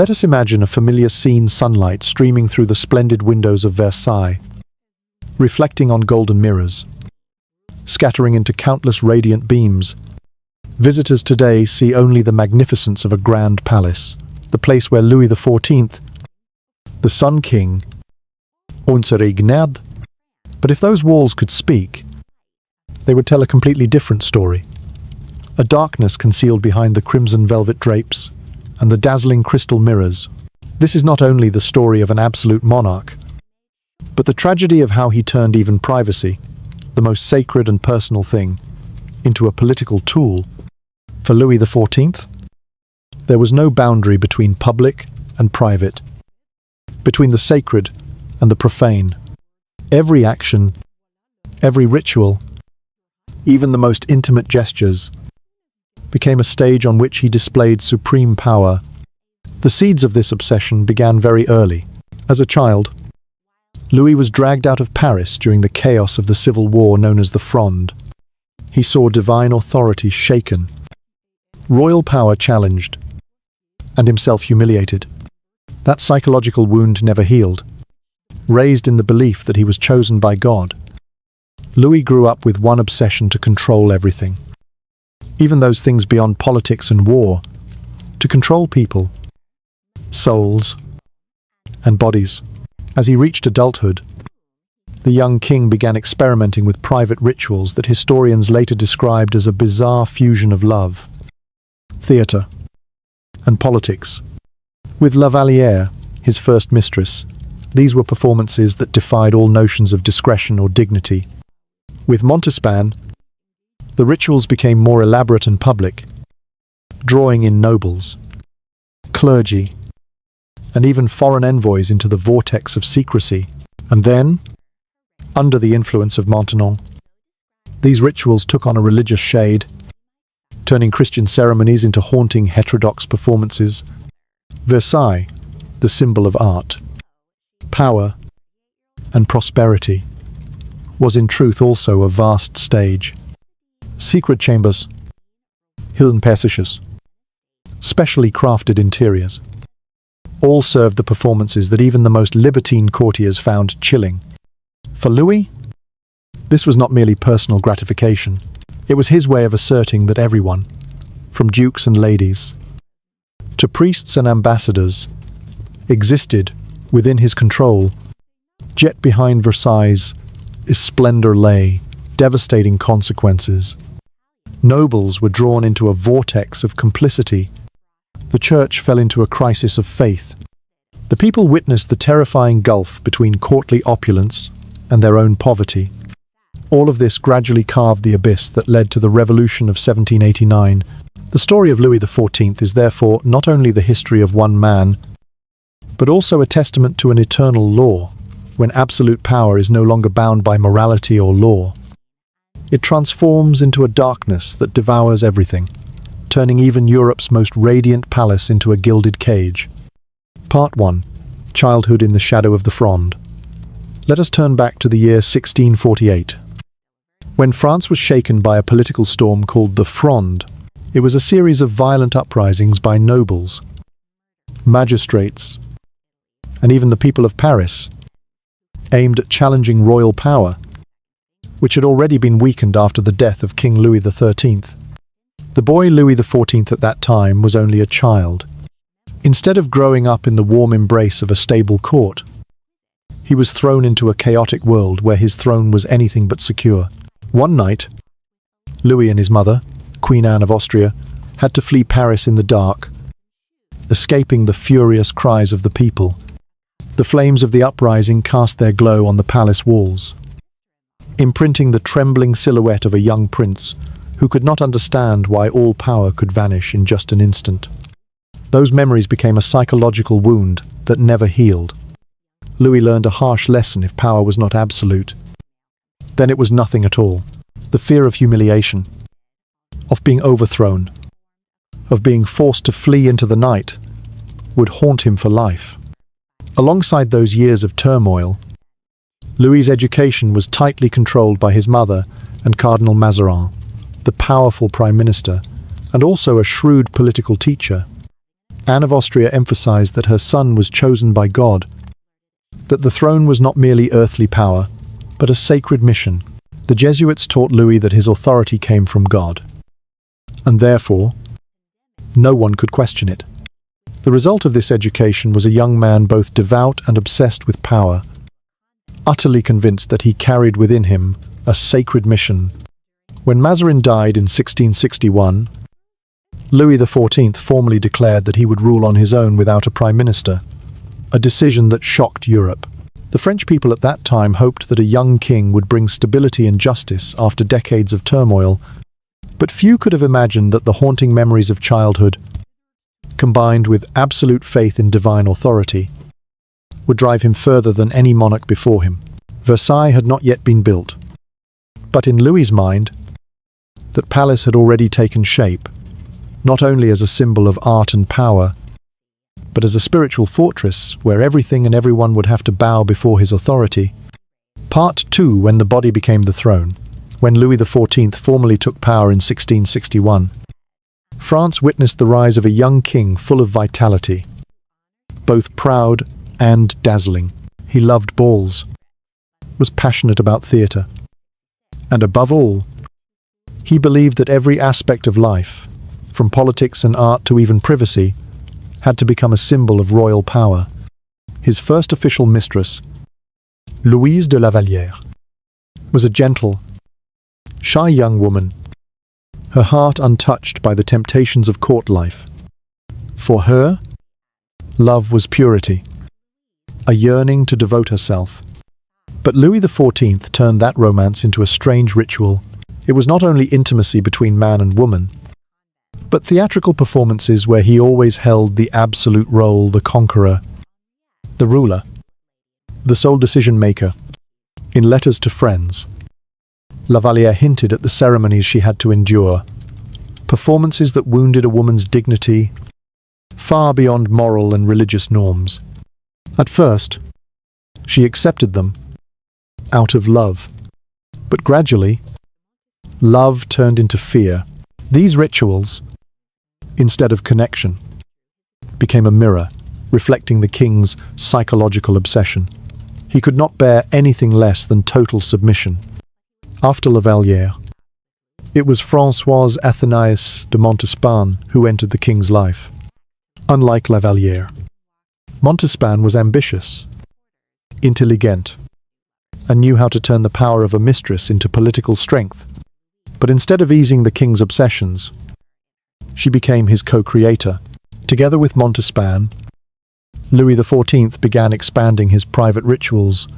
Let us imagine a familiar scene: sunlight streaming through the splendid windows of Versailles, reflecting on golden mirrors, scattering into countless radiant beams. Visitors today see only the magnificence of a grand palace, the place where Louis XIV, the Sun King, onze regeerde. But if those walls could speak, they would tell a completely different story. A darkness concealed behind the crimson velvet drapes and the dazzling crystal mirrors. This is not only the story of an absolute monarch, but the tragedy of how he turned even privacy, the most sacred and personal thing, into a political tool. For Louis XIV, there was no boundary between public and private, between the sacred and the profane. Every action, every ritual, even the most intimate gestures, became a stage on which he displayed supreme power. The seeds of this obsession began very early. As a child, Louis was dragged out of Paris during the chaos of the civil war known as the Fronde. He saw divine authority shaken, royal power challenged, and himself humiliated. That psychological wound never healed. Raised in the belief that he was chosen by God, Louis grew up with one obsession: to control everything. Even those things beyond politics and war, to control people, souls, and bodies. As he reached adulthood, the young king began experimenting with private rituals that historians later described as a bizarre fusion of love, theatre, and politics. With La Vallière, his first mistress, these were performances that defied all notions of discretion or dignity. With Montespan, the rituals became more elaborate and public, drawing in nobles, clergy, and even foreign envoys into the vortex of secrecy. And then, under the influence of Maintenon, these rituals took on a religious shade, turning Christian ceremonies into haunting heterodox performances. Versailles, the symbol of art, power, and prosperity, was in truth also a vast stage. Secret chambers, hidden passages, specially crafted interiors, all served the performances that even the most libertine courtiers found chilling. For Louis, this was not merely personal gratification. It was his way of asserting that everyone, from dukes and ladies to priests and ambassadors, existed within his control. Yet behind Versailles' splendor lay devastating consequences. Nobles were drawn into a vortex of complicity. The church fell into a crisis of faith. The people witnessed the terrifying gulf between courtly opulence and their own poverty. All of this gradually carved the abyss that led to the Revolution of 1789. The story of Louis XIV is therefore not only the history of one man, but also a testament to an eternal law, when absolute power is no longer bound by morality or law. It transforms into a darkness that devours everything, turning even Europe's most radiant palace into a gilded cage. Part 1. Childhood in the shadow of the Fronde. Let us turn back to the year 1648. When France was shaken by a political storm called the Fronde, it was a series of violent uprisings by nobles, magistrates, and even the people of Paris, aimed at challenging royal power, which had already been weakened after the death of King Louis XIII. The boy Louis XIV at that time was only a child. Instead of growing up in the warm embrace of a stable court, he was thrown into a chaotic world where his throne was anything but secure. One night, Louis and his mother, Queen Anne of Austria, had to flee Paris in the dark, escaping the furious cries of the people. The flames of the uprising cast their glow on the palace walls, imprinting the trembling silhouette of a young prince who could not understand why all power could vanish in just an instant. Those memories became a psychological wound that never healed. Louis learned a harsh lesson: if power was not absolute, then it was nothing at all. The fear of humiliation, of being overthrown, of being forced to flee into the night, would haunt him for life. Alongside those years of turmoil, Louis's education was tightly controlled by his mother and Cardinal Mazarin, the powerful prime minister, and also a shrewd political teacher. Anne of Austria emphasized that her son was chosen by God, that the throne was not merely earthly power, but a sacred mission. The Jesuits taught Louis that his authority came from God, and therefore, no one could question it. The result of this education was a young man both devout and obsessed with power, utterly convinced that he carried within him a sacred mission. When Mazarin died in 1661, Louis XIV formally declared that he would rule on his own without a prime minister, a decision that shocked Europe. The French people at that time hoped that a young king would bring stability and justice after decades of turmoil, but few could have imagined that the haunting memories of childhood, combined with absolute faith in divine authority, would drive him further than any monarch before him. Versailles had not yet been built, but in Louis's mind, that palace had already taken shape, not only as a symbol of art and power, but as a spiritual fortress where everything and everyone would have to bow before his authority. Part 2. When the body became the throne. When Louis XIV formally took power in 1661, France witnessed the rise of a young king full of vitality, both proud and dazzling. He loved balls, was passionate about theatre, and above all, he believed that every aspect of life, from politics and art to even privacy, had to become a symbol of royal power. His first official mistress, Louise de la Vallière, was a gentle, shy young woman, her heart untouched by the temptations of court life. For her, love was purity, a yearning to devote herself. But Louis XIV turned that romance into a strange ritual. It was not only intimacy between man and woman, but theatrical performances where he always held the absolute role, the conqueror, the ruler, the sole decision-maker. In letters to friends, La Vallière hinted at the ceremonies she had to endure, performances that wounded a woman's dignity far beyond moral and religious norms. At first, she accepted them out of love, but gradually, love turned into fear. These rituals, instead of connection, became a mirror, reflecting the king's psychological obsession. He could not bear anything less than total submission. After La Vallière, it was Françoise Athénaïs de Montespan who entered the king's life. Unlike La Vallière, Montespan was ambitious, intelligent, and knew how to turn the power of a mistress into political strength. But instead of easing the king's obsessions, she became his co-creator. Together with Montespan, Louis XIV began expanding his private rituals,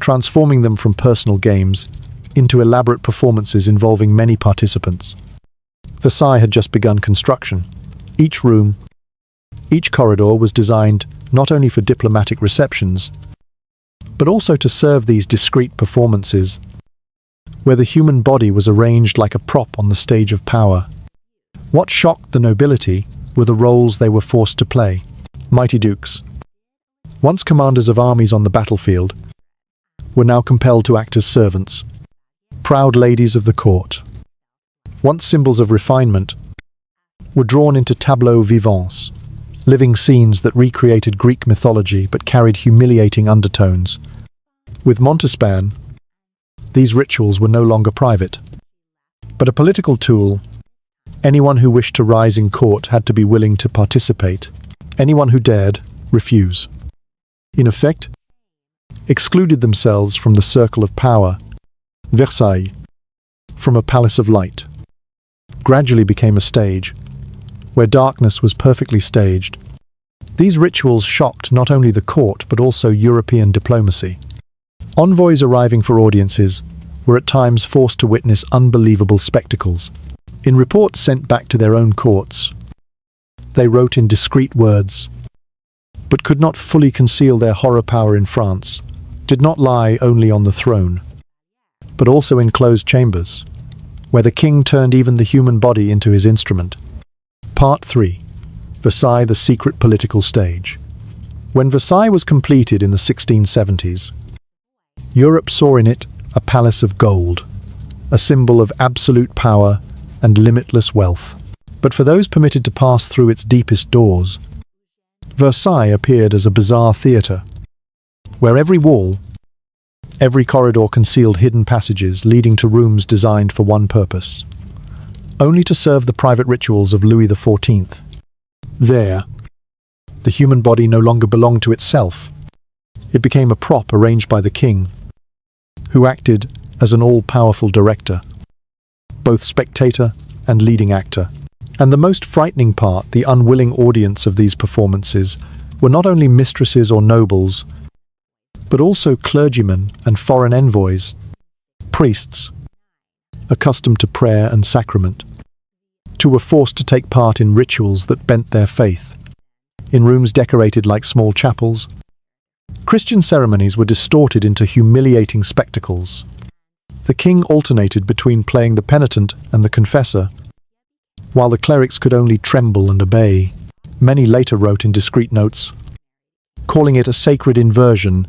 transforming them from personal games into elaborate performances involving many participants. Versailles had just begun construction. Each room, each corridor was designed not only for diplomatic receptions, but also to serve these discreet performances, where the human body was arranged like a prop on the stage of power. What shocked the nobility were the roles they were forced to play. Mighty dukes, once commanders of armies on the battlefield, were now compelled to act as servants. Proud ladies of the court, once symbols of refinement, were drawn into tableaux vivants, living scenes that recreated Greek mythology but carried humiliating undertones. With Montespan, these rituals were no longer private, but a political tool. Anyone who wished to rise in court had to be willing to participate. Anyone who dared, refuse. In effect, excluded themselves from the circle of power. Versailles, from a palace of light, gradually became a stage, where darkness was perfectly staged. These rituals shocked not only the court but also European diplomacy. Envoys arriving for audiences were at times forced to witness unbelievable spectacles. In reports sent back to their own courts, they wrote in discreet words, but could not fully conceal their horror. Power in France did not lie only on the throne, but also in closed chambers, where the king turned even the human body into his instrument. Part 3. Versailles, the secret political stage. When Versailles was completed in the 1670s, Europe saw in it a palace of gold, a symbol of absolute power and limitless wealth. But for those permitted to pass through its deepest doors, Versailles appeared as a bizarre theatre, where every wall, every corridor concealed hidden passages leading to rooms designed for one purpose, only to serve the private rituals of Louis XIV. There, the human body no longer belonged to itself. It became a prop arranged by the king, who acted as an all-powerful director, both spectator and leading actor. And the most frightening part, the unwilling audience of these performances, were not only mistresses or nobles, but also clergymen and foreign envoys, priests, accustomed to prayer and sacrament, who were forced to take part in rituals that bent their faith. In rooms decorated like small chapels, Christian ceremonies were distorted into humiliating spectacles. The king alternated between playing the penitent and the confessor, while the clerics could only tremble and obey. Many later wrote in discreet notes, calling it a sacred inversion,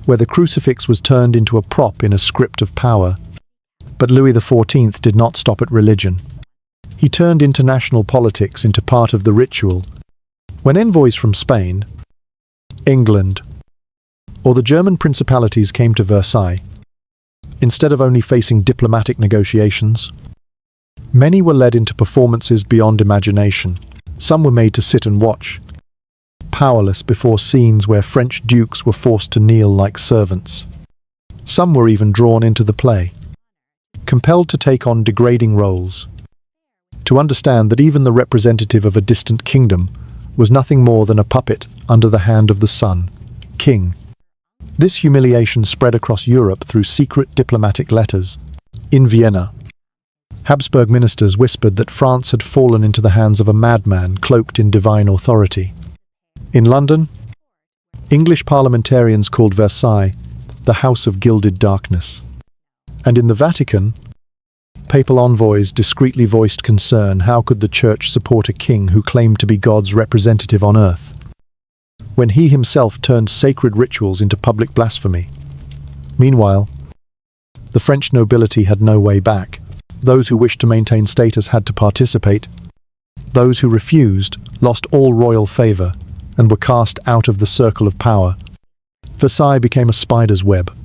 where the crucifix was turned into a prop in a script of power. But Louis XIV did not stop at religion. He turned international politics into part of the ritual. When envoys from Spain, England, or the German principalities came to Versailles, instead of only facing diplomatic negotiations, many were led into performances beyond imagination. Some were made to sit and watch, powerless before scenes where French dukes were forced to kneel like servants. Some were even drawn into the play, compelled to take on degrading roles, to understand that even the representative of a distant kingdom was nothing more than a puppet under the hand of the sun, king. This humiliation spread across Europe through secret diplomatic letters. In Vienna, Habsburg ministers whispered that France had fallen into the hands of a madman cloaked in divine authority. In London, English parliamentarians called Versailles the House of Gilded Darkness. And in the Vatican, papal envoys discreetly voiced concern: how could the Church support a king who claimed to be God's representative on earth, when he himself turned sacred rituals into public blasphemy? Meanwhile, the French nobility had no way back. Those who wished to maintain status had to participate. Those who refused lost all royal favour and were cast out of the circle of power. Versailles became a spider's web,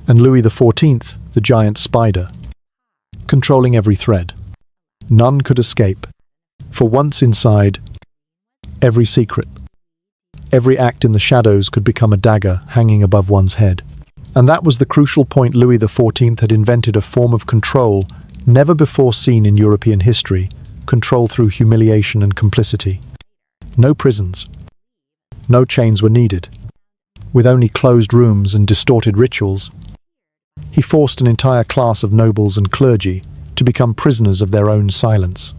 and Louis XIV, the giant spider, controlling every thread. None could escape, for once inside, every secret, every act in the shadows could become a dagger hanging above one's head. And that was the crucial point. Louis XIV had invented a form of control never before seen in European history, control through humiliation and complicity. No prisons, no chains were needed. With only closed rooms and distorted rituals, he forced an entire class of nobles and clergy to become prisoners of their own silence.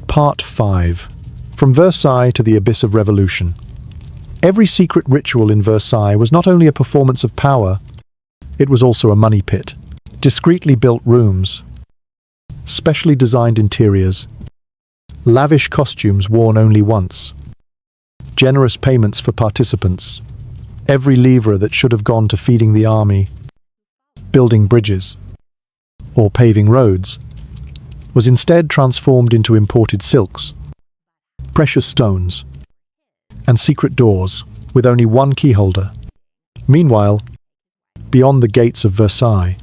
Part 5. From Versailles to the abyss of revolution. Every secret ritual in Versailles was not only a performance of power, it was also a money pit. Discreetly built rooms, specially designed interiors, lavish costumes worn only once, generous payments for participants. Every livre that should have gone to feeding the army, building bridges, or paving roads, was instead transformed into imported silks, precious stones, and secret doors with only one key holder. Meanwhile, beyond the gates of Versailles,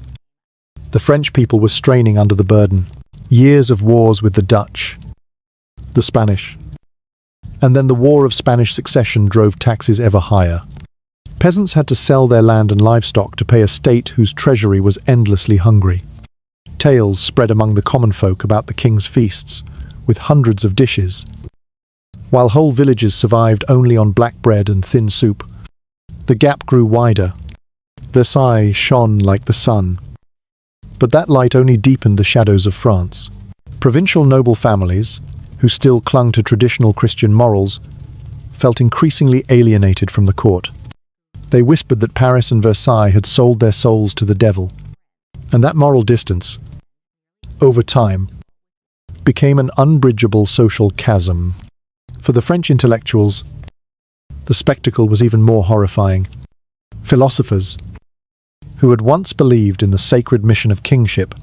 the French people were straining under the burden. Years of wars with the Dutch, the Spanish, and then the War of Spanish Succession drove taxes ever higher. Peasants had to sell their land and livestock to pay a state whose treasury was endlessly hungry. Tales spread among the common folk about the king's feasts, with hundreds of dishes. While whole villages survived only on black bread and thin soup, the gap grew wider. Versailles shone like the sun, but that light only deepened the shadows of France. Provincial noble families, who still clung to traditional Christian morals, felt increasingly alienated from the court. They whispered that Paris and Versailles had sold their souls to the devil, and that moral distance, over time, became an unbridgeable social chasm. For the French intellectuals, the spectacle was even more horrifying. Philosophers, who had once believed in the sacred mission of kingship,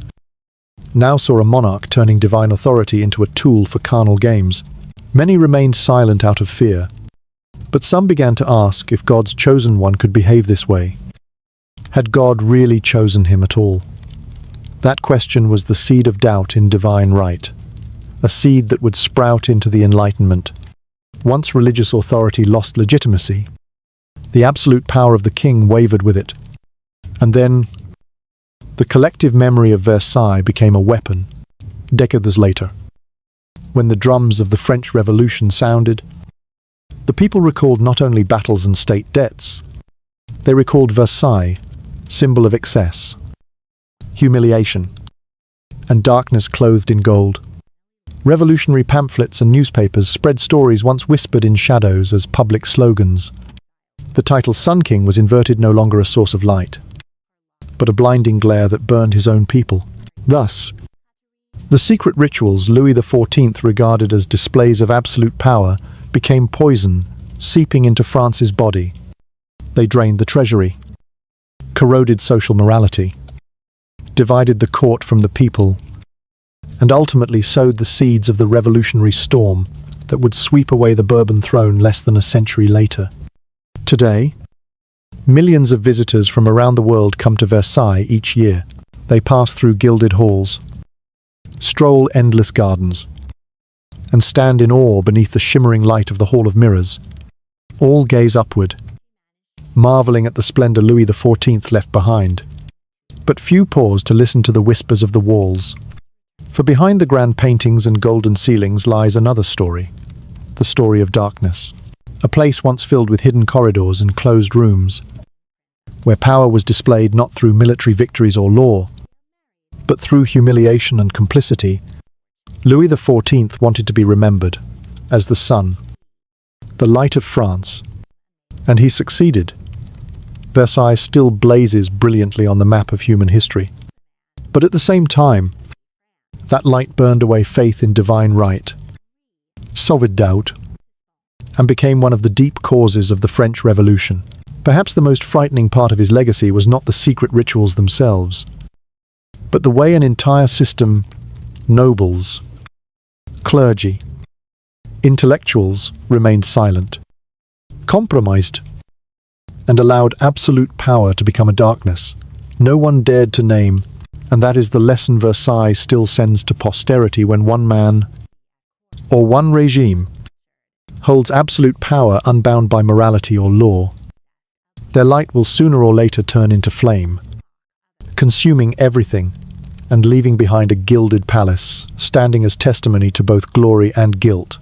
now saw a monarch turning divine authority into a tool for carnal games. Many remained silent out of fear, but some began to ask if God's chosen one could behave this way. Had God really chosen him at all? That question was the seed of doubt in divine right, a seed that would sprout into the Enlightenment. Once religious authority lost legitimacy, the absolute power of the king wavered with it. And then, the collective memory of Versailles became a weapon, decades later. When the drums of the French Revolution sounded, the people recalled not only battles and state debts, they recalled Versailles, symbol of excess, humiliation, and darkness clothed in gold. Revolutionary pamphlets and newspapers spread stories once whispered in shadows as public slogans. The title Sun King was inverted, no longer a source of light, but a blinding glare that burned his own people. Thus, the secret rituals Louis XIV regarded as displays of absolute power became poison, seeping into France's body. They drained the treasury, corroded social morality, divided the court from the people, and ultimately sowed the seeds of the revolutionary storm that would sweep away the Bourbon throne less than a century later. Today, millions of visitors from around the world come to Versailles each year. They pass through gilded halls, stroll endless gardens, and stand in awe beneath the shimmering light of the Hall of Mirrors. All gaze upward, marveling at the splendor Louis XIV left behind. But few pause to listen to the whispers of the walls. For behind the grand paintings and golden ceilings lies another story, the story of darkness. A place once filled with hidden corridors and closed rooms, where power was displayed not through military victories or law, but through humiliation and complicity. Louis XIV wanted to be remembered as the sun, the light of France, and he succeeded. Versailles still blazes brilliantly on the map of human history. But at the same time, that light burned away faith in divine right, sowed doubt, and became one of the deep causes of the French Revolution. Perhaps the most frightening part of his legacy was not the secret rituals themselves, but the way an entire system, nobles, clergy, intellectuals, remained silent, compromised, and allowed absolute power to become a darkness no one dared to name. And that is the lesson Versailles still sends to posterity. When one man, or one regime, holds absolute power unbound by morality or law, their light will sooner or later turn into flame, consuming everything and leaving behind a gilded palace, standing as testimony to both glory and guilt.